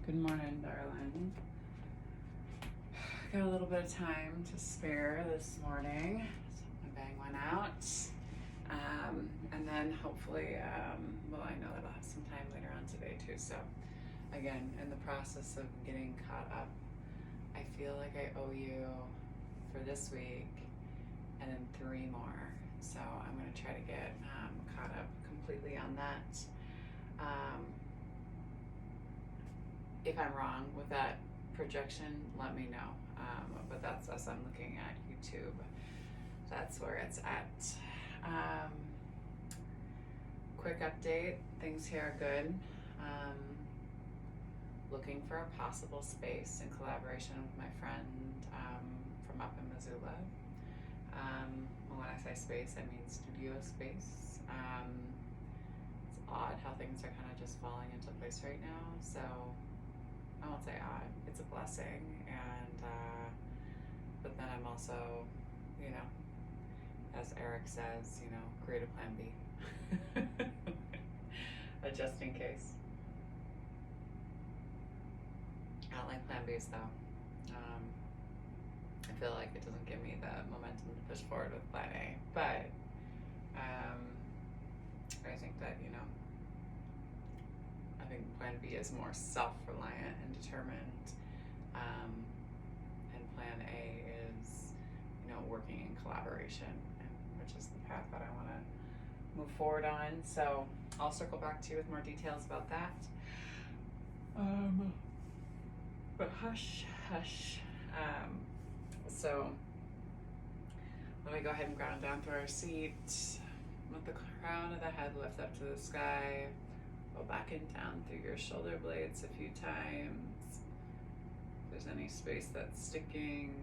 Good morning, darling. Got a little bit of time to spare this morning, so I'm gonna bang one out. And then hopefully, well, I know that I'll have some time later on today too. So, again, in the process of getting caught up, I feel like I owe you for this week and then 3 more. So, I'm gonna try to get caught up completely on that. If I'm wrong with that projection, let me know. But that's as I'm looking at YouTube. That's where it's at. Quick update, things here are good. Looking for a possible space in collaboration with my friend from up in Missoula. When I say space, I mean studio space. It's odd how things are kind of just falling into place right now. So I won't say odd, it's a blessing, and but then I'm also, as Eric says, create a plan B. Just in case. I don't like plan B's though. I feel like it doesn't give me the momentum to push forward with plan A, but I think that, I think plan B is more self-reliant and determined, and plan A is, working in collaboration, which is the path that I want to move forward on. So I'll circle back to you with more details about that. But hush. So let me go ahead and ground down through our seat. Let the crown of the head lift up to the sky. Go back and down through your shoulder blades a few times. If there's any space that's sticking,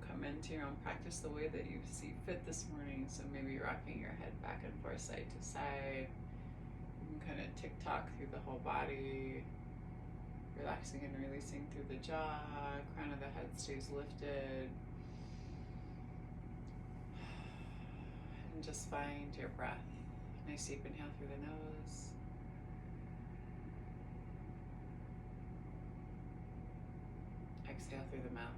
come into your own practice the way that you see fit this morning. So maybe rocking your head back and forth side to side. You can kind of tick-tock through the whole body. Relaxing and releasing through the jaw. Crown of the head stays lifted. And just find your breath. Nice deep inhale through the nose. Exhale through the mouth.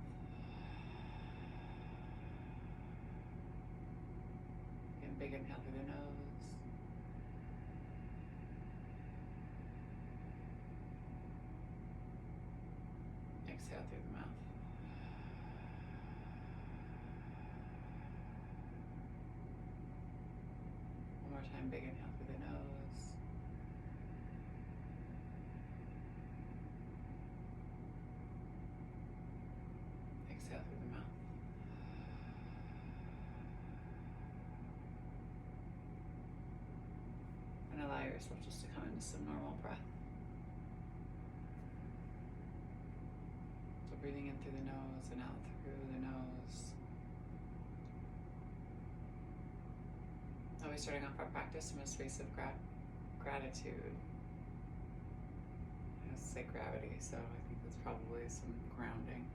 Again, big inhale through the nose. Exhale through the mouth. One more time, big inhale through the nose. Exhale through the mouth. And allow yourself just to come into some normal breath. So breathing in through the nose and out through the nose. Always starting off our practice from a space of gratitude. I was say gravity, so I think that's probably some grounding.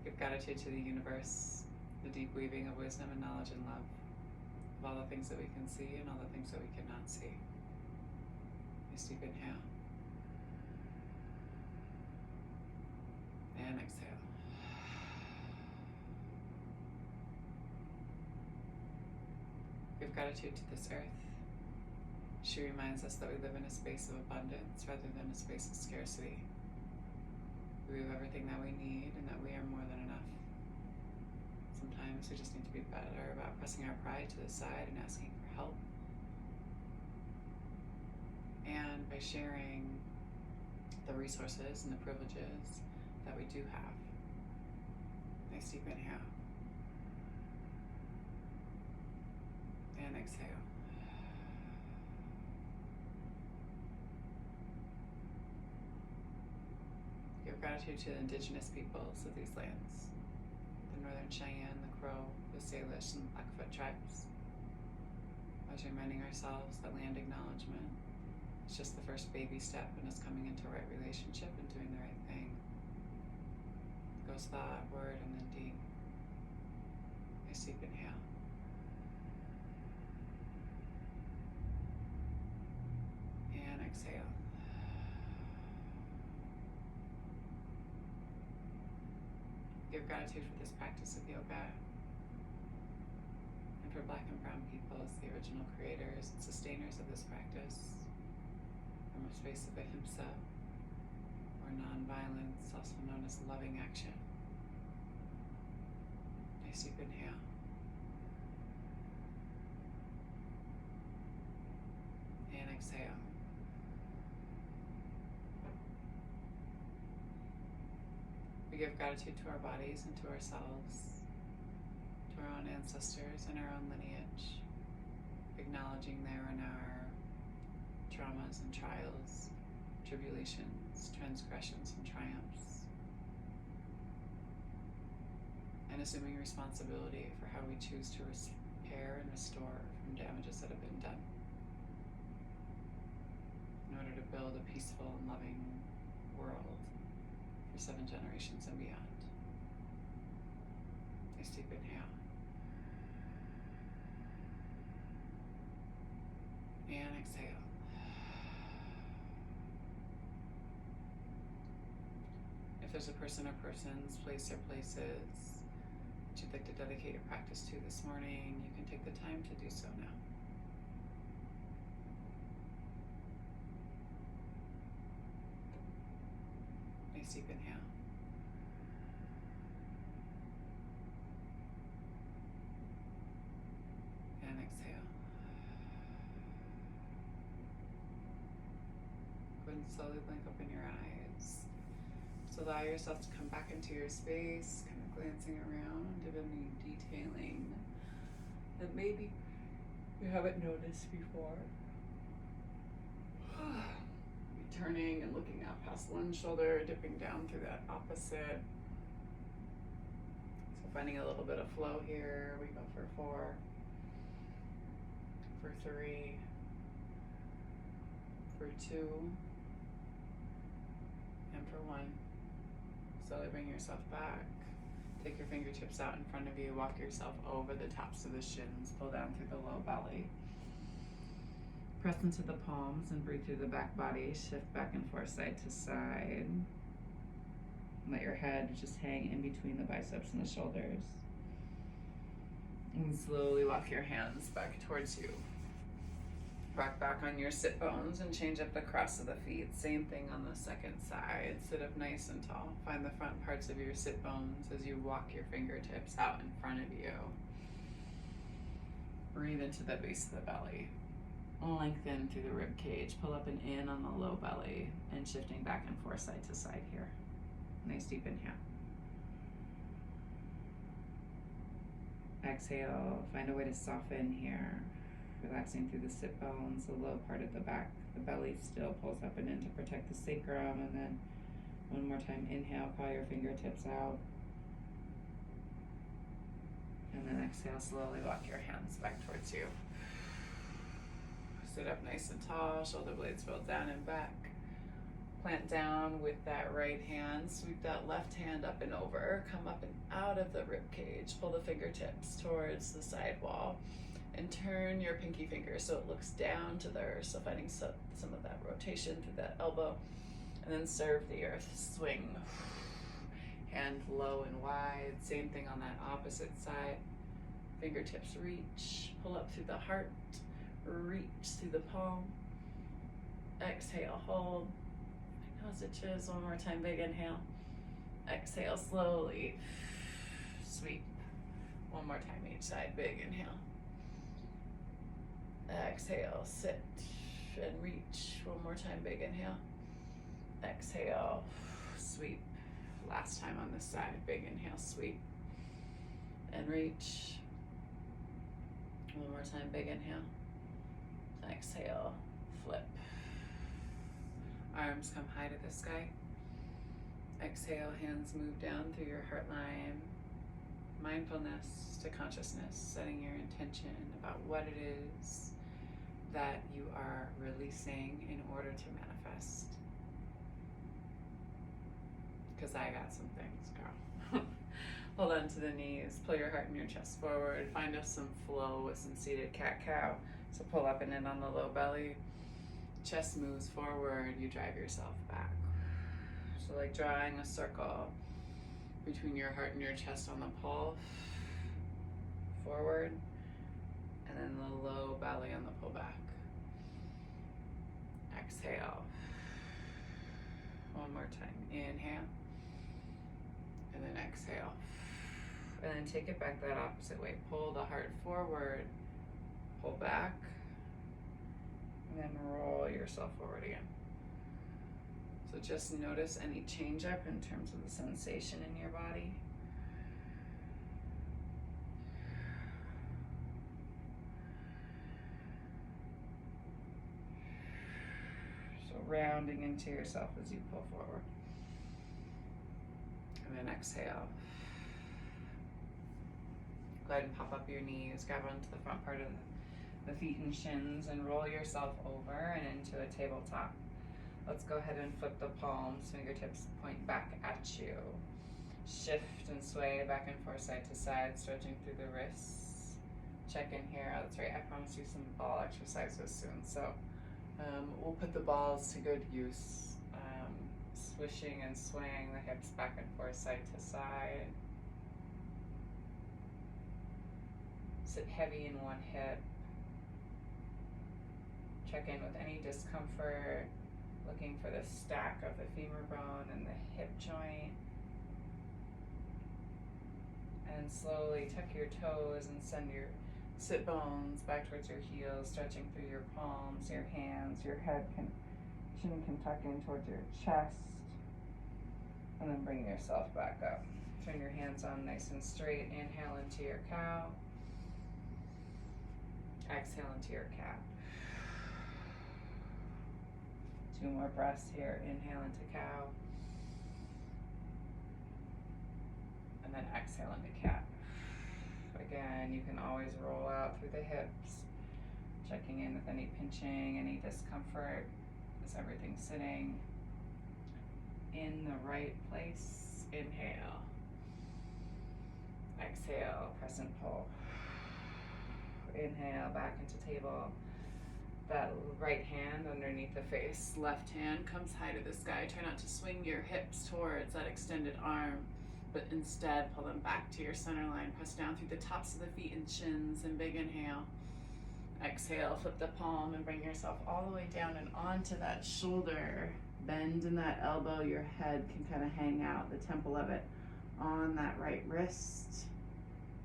Give gratitude to the universe, the deep weaving of wisdom and knowledge and love, of all the things that we can see and all the things that we cannot see. Nice deep inhale. And exhale. Give gratitude to this earth. She reminds us that we live in a space of abundance rather than a space of scarcity. We have everything that we need and that we are more than enough. Sometimes we just need to be better about pressing our pride to the side and asking for help. And by sharing the resources and the privileges that we do have. Nice deep inhale. And exhale. Give gratitude to the indigenous peoples of these lands. The Northern Cheyenne, the Crow, the Salish, and the Blackfoot tribes. Always reminding ourselves that land acknowledgement is just the first baby step in us coming into right relationship and doing the right thing. It goes thought, word, and then deed. Nice deep inhale. And exhale. give gratitude for this practice of yoga and for Black and Brown people as the original creators and sustainers of this practice from a space of ahimsa, or non-violence, also known as loving action. Nice deep inhale. And exhale. We give gratitude to our bodies and to ourselves, to our own ancestors and our own lineage, acknowledging there in our traumas and trials, tribulations, transgressions and triumphs, and assuming responsibility for how we choose to repair and restore from damages that have been done in order to build a peaceful and loving world for 7 generations and beyond. Nice deep inhale. And exhale. If there's a person or persons, place or places that you'd like to dedicate your practice to this morning, you can take the time to do so now. Nice deep inhale. And exhale. Go ahead and slowly blink open your eyes. So allow yourself to come back into your space, kind of glancing around if any detailing that maybe you haven't noticed before. Turning and looking out past one shoulder, dipping down through that opposite. So finding a little bit of flow here. We go for 4, for 3, for 2, and for 1. Slowly bring yourself back. Take your fingertips out in front of you. Walk yourself over the tops of the shins. Pull down through the low belly. Press into the palms and breathe through the back body. Shift back and forth side to side. Let your head just hang in between the biceps and the shoulders. And slowly walk your hands back towards you. Rock back on your sit bones and change up the cross of the feet. Same thing on the second side. Sit up nice and tall. Find the front parts of your sit bones as you walk your fingertips out in front of you. Breathe into the base of the belly. Lengthen through the rib cage. Pull up and in on the low belly and shifting back and forth side to side here. Nice deep inhale. Exhale. Find a way to soften here. Relaxing through the sit bones, the low part of the back. The belly still pulls up and in to protect the sacrum. And then one more time, inhale, call your fingertips out. And then exhale, slowly walk your hands back towards you. Sit up nice and tall, shoulder blades rolled down and back. Plant down with that right hand. Sweep that left hand up and over. Come up and out of the rib cage. Pull the fingertips towards the side wall. And turn your pinky finger so it looks down to the earth. So finding some of that rotation through that elbow. And then serve the earth. Swing. Hand low and wide. Same thing on that opposite side. Fingertips reach. Pull up through the heart. Reach through the palm. Exhale, hold. Nose itches. One more time, big inhale. Exhale, slowly. Sweep. One more time each side, big inhale. Exhale, sit and reach. One more time, big inhale. Exhale, sweep. Last time on this side, big inhale, sweep. And reach. One more time, big inhale. Exhale, flip. Arms come high to the sky. Exhale, hands move down through your heart line. Mindfulness to consciousness, setting your intention about what it is that you are releasing in order to manifest. Because I got some things, girl. Hold on to the knees, pull your heart and your chest forward. Find us some flow with some seated cat-cow. So pull up and in on the low belly. Chest moves forward, you drive yourself back. So like drawing a circle. between your heart and your chest on the pull. Forward. And then the low belly on the pull back. Exhale. One more time. Inhale. And then exhale. And then take it back that opposite way. Pull the heart forward. Pull back. And then roll yourself forward again. So just notice any change up in terms of the sensation in your body. So rounding into yourself as you pull forward. And then exhale. Go ahead and pop up your knees, grab onto the front part of the feet and shins, and roll yourself over and into a tabletop. Let's go ahead and flip the palms, fingertips point back at you. Shift and sway back and forth, side to side, stretching through the wrists. Check in here. Oh, that's right, I promised you some ball exercises soon. So we'll put the balls to good use. Swishing and swaying the hips back and forth, side to side. Sit heavy in one hip. Check in with any discomfort, looking for the stack of the femur bone and the hip joint. And slowly tuck your toes and send your sit bones back towards your heels, stretching through your palms, your hands, your chin can tuck in towards your chest. And then bring yourself back up. Turn your hands on nice and straight. Inhale into your cow. Exhale into your cat. 2 more breaths here. Inhale into cow. And then exhale into cat. Again, you can always roll out through the hips. Checking in with any pinching, any discomfort. Is everything sitting in the right place? Inhale. Exhale, press and pull. Inhale, back into table. That right hand underneath the face. Left hand comes high to the sky. Try not to swing your hips towards that extended arm, but instead pull them back to your center line. Press down through the tops of the feet and shins, and big inhale. Exhale, flip the palm and bring yourself all the way down and onto that shoulder. Bend in that elbow. Your head can kind of hang out, the temple of it, on that right wrist.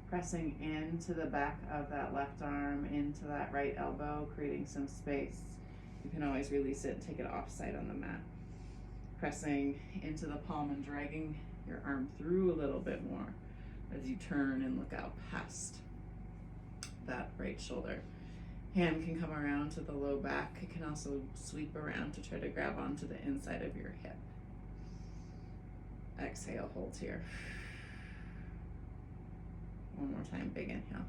Pressing into the back of that left arm, into that right elbow, creating some space. You can always release it and take it offside on the mat. Pressing into the palm and dragging your arm through a little bit more as you turn and look out past that right shoulder. Hand can come around to the low back. It can also sweep around to try to grab onto the inside of your hip. Exhale, hold here. One more time, big inhale.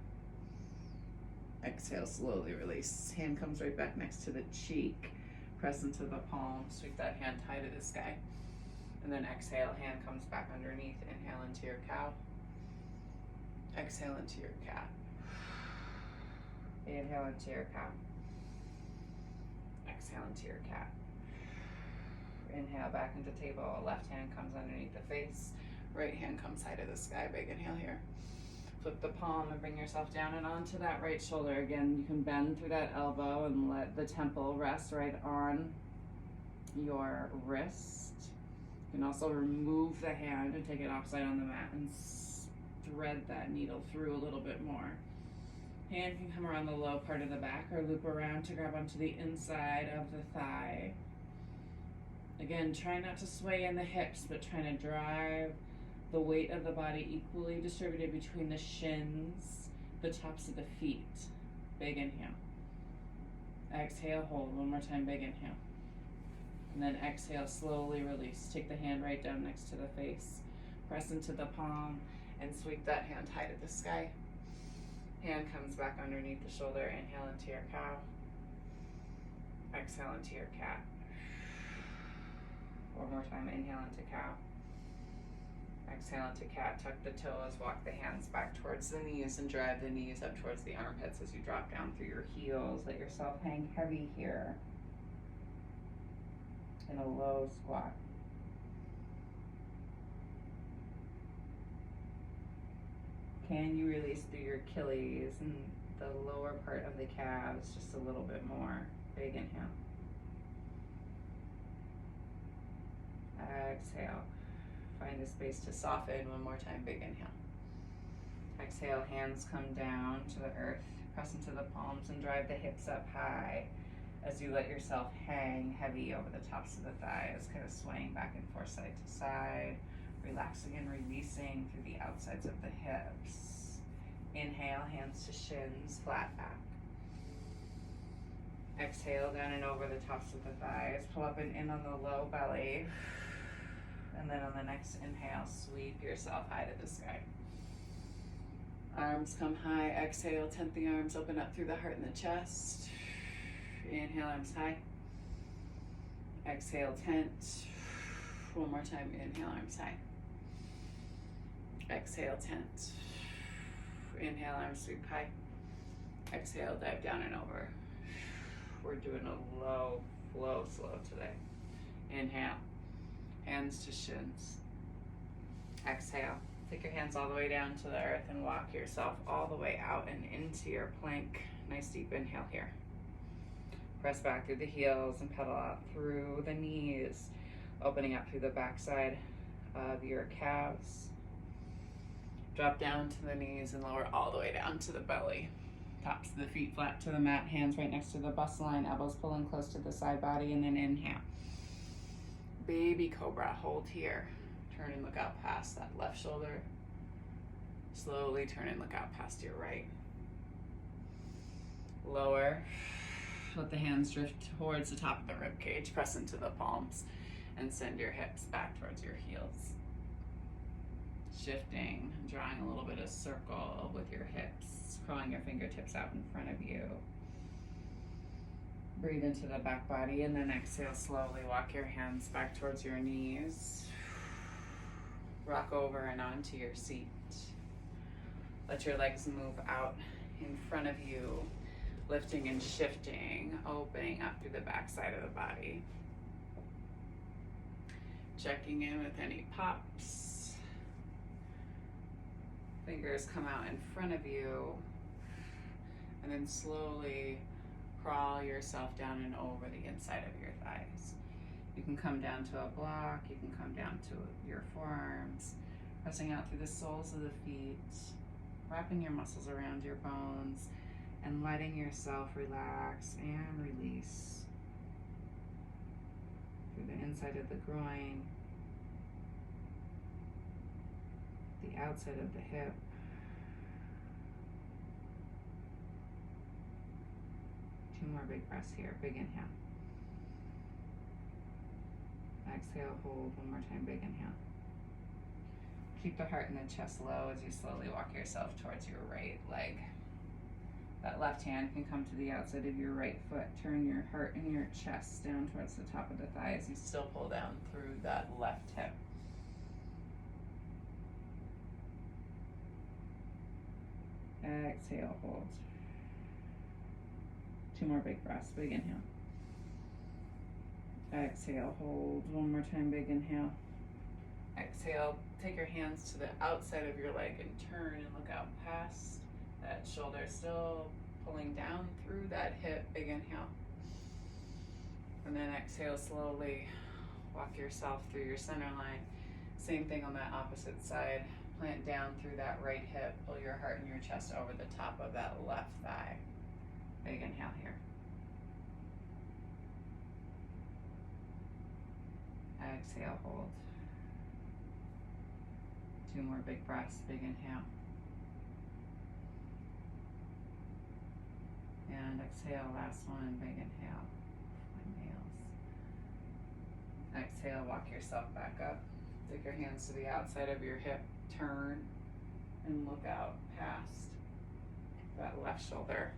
Exhale, slowly release. Hand comes right back next to the cheek. Press into the palm, sweep that hand high to the sky. And then exhale, hand comes back underneath. Inhale into your cow. Exhale into your cat. Inhale into your cow. Exhale into your cat. Inhale back into table. Left hand comes underneath the face. Right hand comes high to the sky. Big inhale here. Flip the palm and bring yourself down and onto that right shoulder. Again, you can bend through that elbow and let the temple rest right on your wrist. You can also remove the hand and take it offside on the mat and thread that needle through a little bit more. Hand can come around the low part of the back or loop around to grab onto the inside of the thigh. Again, try not to sway in the hips, but trying to drive the weight of the body equally distributed between the shins, the tops of the feet. Big inhale. Exhale, hold. One more time, big inhale. And then exhale, slowly release. Take the hand right down next to the face. Press into the palm and sweep that hand high to the sky. Hand comes back underneath the shoulder. Inhale into your cow. Exhale into your cat. One more time, inhale into cow. Exhale into cat. Tuck the toes, walk the hands back towards the knees and drive the knees up towards the armpits as you drop down through your heels. Let yourself hang heavy here in a low squat. can you release through your Achilles and the lower part of the calves just a little bit more. Big inhale. Exhale. Find a space to soften. One more time, big inhale. Exhale, hands come down to the earth. Press into the palms and drive the hips up high as you let yourself hang heavy over the tops of the thighs, kind of swaying back and forth side to side, relaxing and releasing through the outsides of the hips. Inhale, hands to shins, flat back. Exhale, down and over the tops of the thighs. Pull up and in on the low belly. And then on the next inhale, sweep yourself high to the sky. Arms come high. Exhale, tent the arms, open up through the heart and the chest. Inhale, arms high. Exhale, tent. One more time, inhale, arms high. Exhale, tent. Inhale, arms sweep high. Exhale, dive down and over. We're doing a low, flow, slow today. Inhale, hands to shins. Exhale, take your hands all the way down to the earth and walk yourself all the way out and into your plank. Nice deep inhale here. Press back through the heels and pedal out through the knees, opening up through the backside of your calves. Drop down to the knees and lower all the way down to the belly. Tops of the feet flat to the mat, hands right next to the bust line, elbows pulling close to the side body, and then inhale. Baby cobra, hold here. Turn and look out past that left shoulder. Slowly turn and look out past your right. Lower. Let the hands drift towards the top of the rib cage. Press into the palms and send your hips back towards your heels. Shifting, drawing a little bit of circle with your hips, curling your fingertips out in front of you. Breathe into the back body and then exhale slowly. Walk your hands back towards your knees. Rock over and onto your seat. Let your legs move out in front of you, lifting and shifting, opening up through the back side of the body. Checking in with any pops. Fingers come out in front of you, and then slowly crawl yourself down and over the inside of your thighs. You can come down to a block, you can come down to your forearms, pressing out through the soles of the feet, wrapping your muscles around your bones, and letting yourself relax and release through the inside of the groin, the outside of the hip, two more big breaths here. Big inhale. Exhale, hold. One more time, big inhale. Keep the heart and the chest low as you slowly walk yourself towards your right leg. That left hand can come to the outside of your right foot. Turn your heart and your chest down towards the top of the thighs. You still pull down through that left hip. Exhale, hold. Two more big breaths, big inhale. Exhale, hold. One more time, big inhale. Exhale, take your hands to the outside of your leg and turn and look out past that shoulder, still pulling down through that hip, big inhale. And then exhale slowly, walk yourself through your center line. Same thing on that opposite side. Plant down through that right hip, pull your heart and your chest over the top of that left thigh. Big inhale here. Exhale, hold. Two more big breaths, big inhale. And exhale, last one, big inhale. My nails. Exhale, walk yourself back up. Take your hands to the outside of your hip, turn and look out past that left shoulder.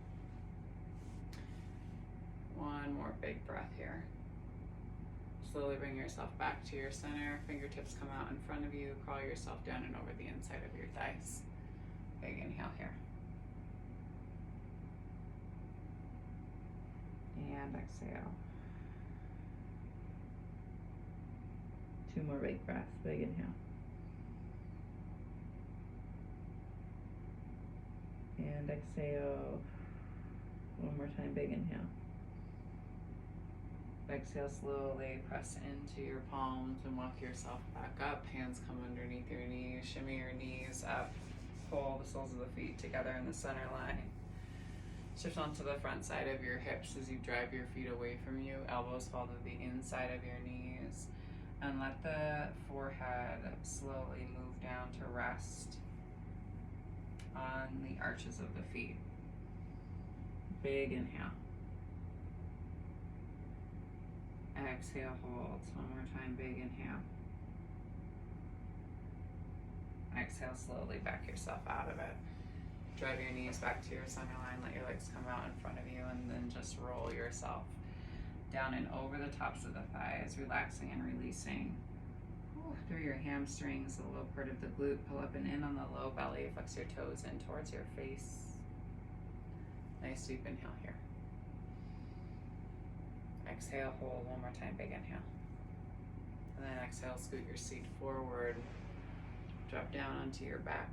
One more big breath here. Slowly bring yourself back to your center. Fingertips come out in front of you. Crawl yourself down and over the inside of your thighs. Big inhale here. And exhale. Two more big breaths. Big inhale. And exhale. One more time, big inhale. Exhale, slowly press into your palms and walk yourself back up. Hands come underneath your knees. Shimmy your knees up. Pull the soles of the feet together in the center line. Shift onto the front side of your hips as you drive your feet away from you. Elbows fall to the inside of your knees. And let the forehead slowly move down to rest on the arches of the feet. Big inhale. Exhale, hold. One more time, big inhale. Exhale, slowly back yourself out of it. Drive your knees back to your center line. Let your legs come out in front of you, and then just roll yourself down and over the tops of the thighs, relaxing and releasing. Through your hamstrings, the low part of the glute, pull up and in on the low belly, flex your toes in towards your face. Nice deep inhale here. Exhale, hold. One more time, big inhale. And then exhale, scoot your seat forward. Drop down onto your back.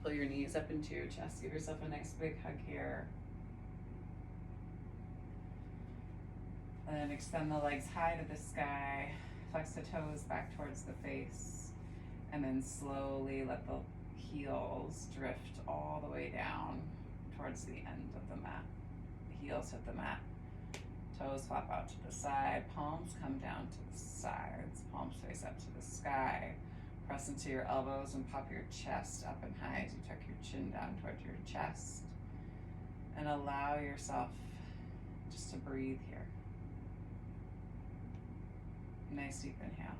Pull your knees up into your chest. Give yourself a nice big hug here. And then extend the legs high to the sky. Flex the toes back towards the face. And then slowly let the heels drift all the way down towards the end of the mat. The heels hit the mat. Toes flap out to the side. Palms come down to the sides. Palms face up to the sky. Press into your elbows and pop your chest up and high as you tuck your chin down towards your chest. And allow yourself just to breathe here. Nice deep inhale.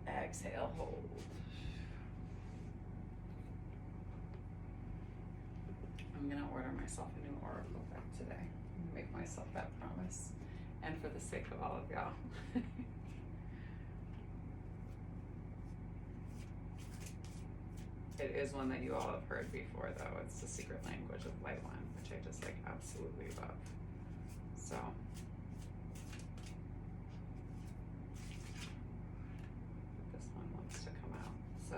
Exhale, hold. I'm gonna order myself a new oracle deck today. I'm gonna make myself that promise. And for the sake of all of y'all. It is one that you all have heard before, though. It's the secret language of light one, which I just absolutely love. So this one wants to come out. So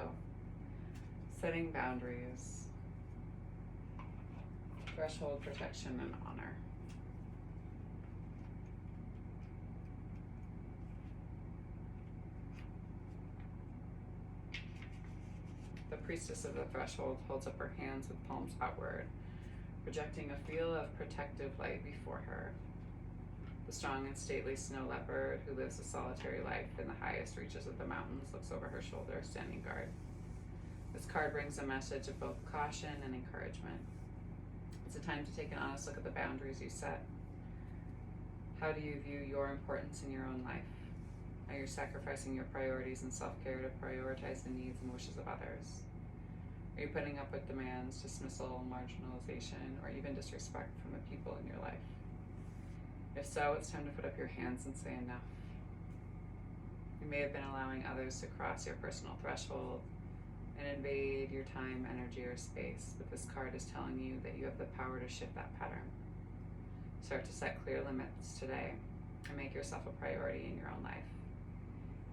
setting boundaries, threshold, protection, and honor. The priestess of the threshold holds up her hands with palms outward, projecting a field of protective light before her. The strong and stately snow leopard, who lives a solitary life in the highest reaches of the mountains, looks over her shoulder, standing guard. This card brings a message of both caution and encouragement. It's a time to take an honest look at the boundaries you set. How do you view your importance in your own life? Are you sacrificing your priorities and self-care to prioritize the needs and wishes of others? Are you putting up with demands, dismissal, marginalization, or even disrespect from the people in your life? If so, it's time to put up your hands and say enough. You may have been allowing others to cross your personal threshold and invade your time, energy, or space, but this card is telling you that you have the power to shift that pattern. Start to set clear limits today and make yourself a priority in your own life.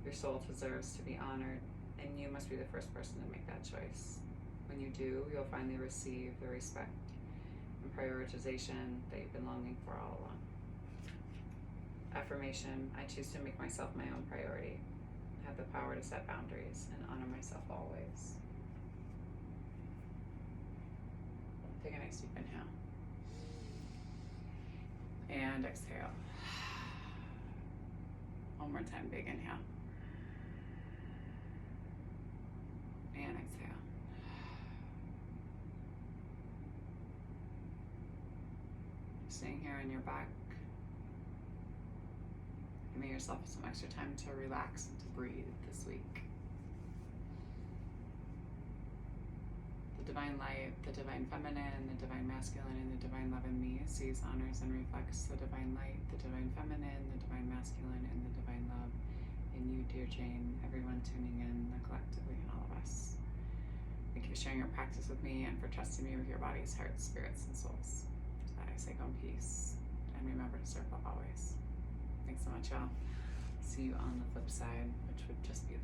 Your soul deserves to be honored, and you must be the first person to make that choice. When you do, you'll finally receive the respect and prioritization that you've been longing for all along. Affirmation: I choose to make myself my own priority, have the power to set boundaries, and honor myself always. Take a nice deep inhale. And exhale. One more time, big inhale. And exhale. Staying here on your back. Giving yourself some extra time to relax and to breathe this week. The divine light, the divine feminine, the divine masculine, and the divine love in me sees, honors, and reflects the divine light, the divine feminine, the divine masculine, and the divine love in you, dear Jane, everyone tuning in, collectively, and all of us. Thank you for sharing your practice with me and for trusting me with your bodies, hearts, spirits, and souls. To that I say go in peace, and remember to serve love always. Thanks so much, y'all. See you on the flip side, which would just be